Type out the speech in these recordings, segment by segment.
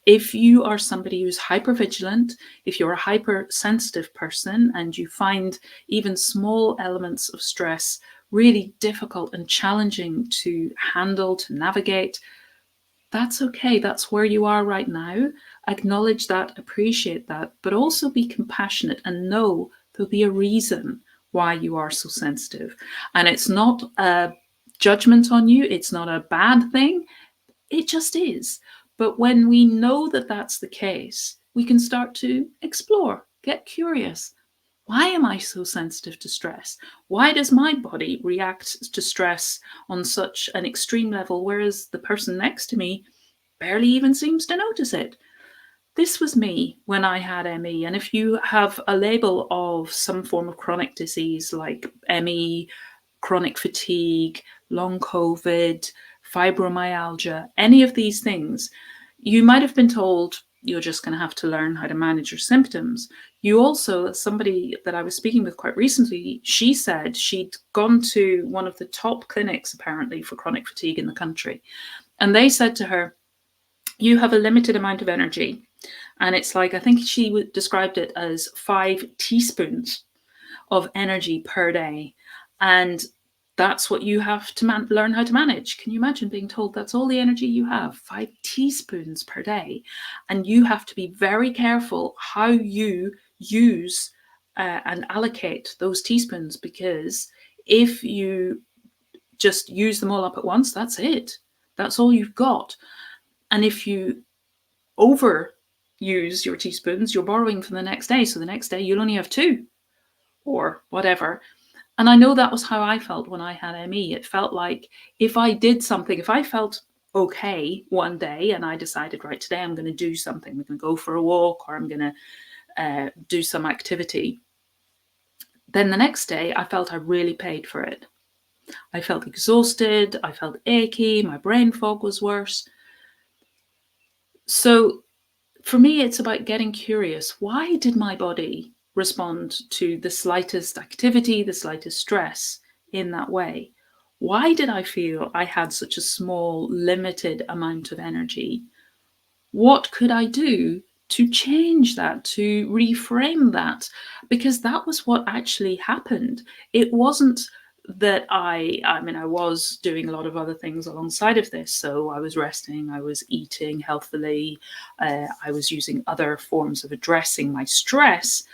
If you are somebody who's hypervigilant, if you're a hypersensitive person and you find even small elements of stress really difficult and challenging to handle, to navigate, that's okay. That's where you are right now. Acknowledge that, appreciate that, but also be compassionate and know there'll be a reason why you are so sensitive. And it's not a judgment on you, it's not a bad thing, it just is. But when we know that that's the case, we can start to explore, get curious. Why am I so sensitive to stress? Why does my body react to stress on such an extreme level, whereas the person next to me barely even seems to notice it? This was me when I had ME. And if you have a label of some form of chronic disease like ME, chronic fatigue, long COVID, fibromyalgia, any of these things, you might have been told you're just going to have to learn how to manage your symptoms. You also, somebody that I was speaking with quite recently, she said she'd gone to one of the top clinics apparently for chronic fatigue in the country. And they said to her, you have a limited amount of energy. And it's like, I think she described it as 5 teaspoons of energy per day. And that's what you have to learn how to manage. Can you imagine being told that's all the energy you have, 5 teaspoons per day? And you have to be very careful how you use and allocate those teaspoons, because if you just use them all up at once, that's it. That's all you've got. And if you overuse your teaspoons, you're borrowing from the next day. So the next day you'll only have 2 or whatever. And I know that was how I felt when I had ME. It felt like if I did something, if I felt okay one day and I decided, right, today I'm going to do something, I'm going to go for a walk or I'm going to do some activity, then the next day I felt I really paid for it. I felt exhausted, I felt achy, my brain fog was worse. So for me, it's about getting curious. Why did my body respond to the slightest activity, the slightest stress in that way? Why did I feel I had such a small, limited amount of energy? What could I do to change that, to reframe that? Because that was what actually happened. It wasn't that I was doing a lot of other things alongside of this. So I was resting, I was eating healthily, I was using other forms of addressing my stress.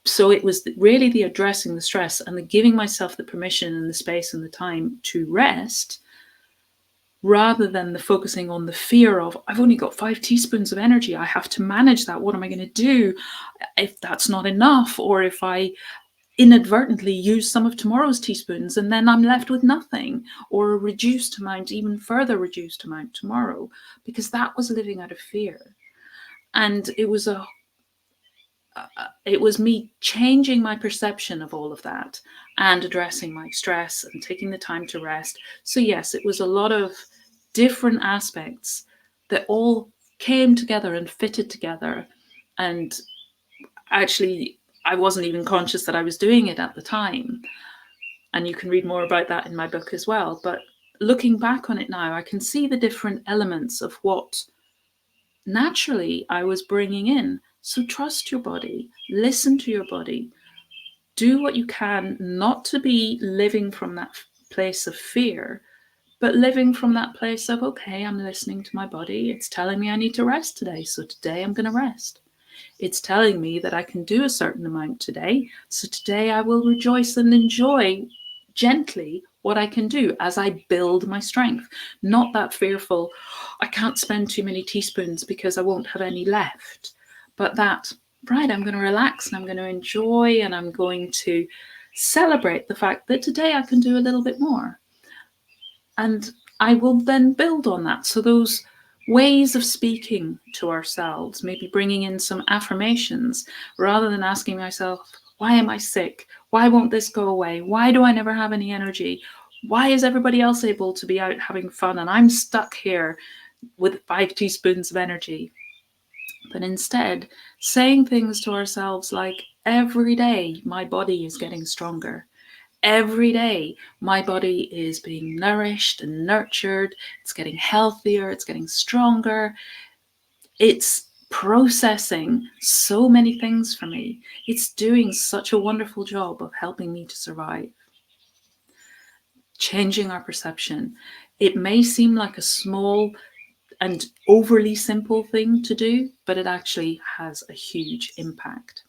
So it was really the addressing the stress and the giving myself the permission and the space and the time to rest, rather than the focusing on the fear of, I've only got 5 teaspoons of energy, I have to manage that, what am I going to do if that's not enough, or if I inadvertently use some of tomorrow's teaspoons and then I'm left with nothing, or a reduced amount, even further reduced amount tomorrow, because that was living out of fear. And it was me changing my perception of all of that and addressing my stress and taking the time to rest. So yes, it was a lot of different aspects that all came together and fitted together. And actually, I wasn't even conscious that I was doing it at the time. And you can read more about that in my book as well. But looking back on it now, I can see the different elements of what naturally I was bringing in. So trust your body, listen to your body, do what you can not to be living from that place of fear, but living from that place of, okay, I'm listening to my body. It's telling me I need to rest today. So today I'm going to rest. It's telling me that I can do a certain amount today. So today I will rejoice and enjoy gently what I can do as I build my strength. Not that fearful, I can't spend too many teaspoons because I won't have any left. But that, right, I'm going to relax and I'm going to enjoy and I'm going to celebrate the fact that today I can do a little bit more. And I will then build on that. So those ways of speaking to ourselves, maybe bringing in some affirmations, rather than asking myself, why am I sick? Why won't this go away? Why do I never have any energy? Why is everybody else able to be out having fun and I'm stuck here with 5 teaspoons of energy? But instead, saying things to ourselves like, every day my body is getting stronger. Every day my body is being nourished and nurtured. It's getting healthier. It's getting stronger. It's processing so many things for me. It's doing such a wonderful job of helping me to survive. Changing our perception. It may seem like a small and overly simple thing to do, but it actually has a huge impact.